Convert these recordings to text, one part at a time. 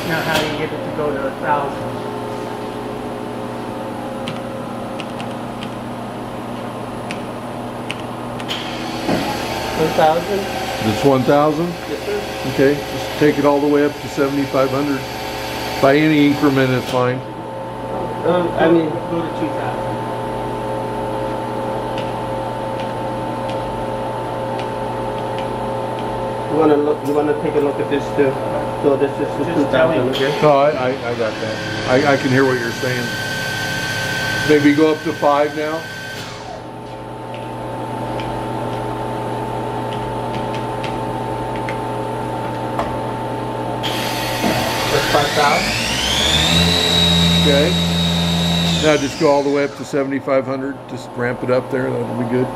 Now how do you get it to go to 1,000? It's 1,000? Yes, sir. Okay, just take it all the way up to 7,500. By any increment is fine. I mean, go to 2,000. You wanna take a look at this too? So this is 2,000, okay? No, I got that. I can hear what you're saying. Maybe go up to 5 now? That's 5,000. Okay. Now just go all the way up to 7,500. Just ramp it up there. That'll be good.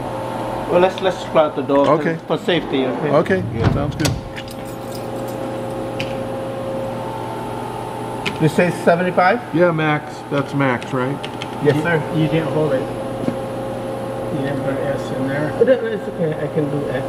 Well, let's close the door. Okay. For safety, okay? Okay. Yeah, sounds good. This says 75? Yeah, max. That's max, right? Yes, sir. You didn't hold it. You didn't put an S in there. It's okay. I can do X.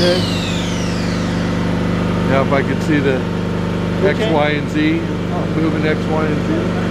Okay. Now if I could see the X, Okay. Y, and Z, moving X, Y, and Z.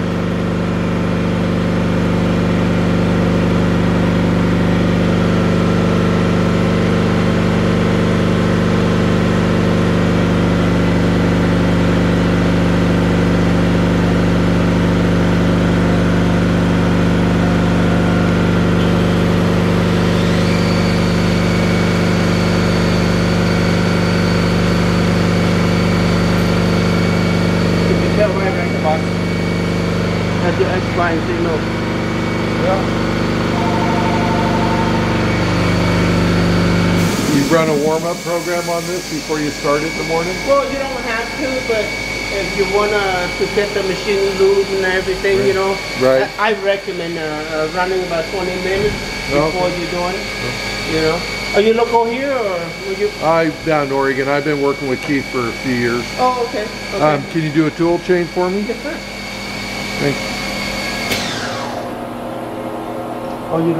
That's your X, Y, and Z, no. Yeah. You run a warm-up program on this before you start it in the morning? Well, you don't have to, but if you want to get the machine loose and everything, you know, Right. I recommend running about 20 minutes before you're doing it, you know. Are you local here, or were you? I'm down in Oregon. I've been working with Keith for a few years. Oh, okay. Okay. Can you do a tool change for me? Yes, sir. Thanks. Oh, you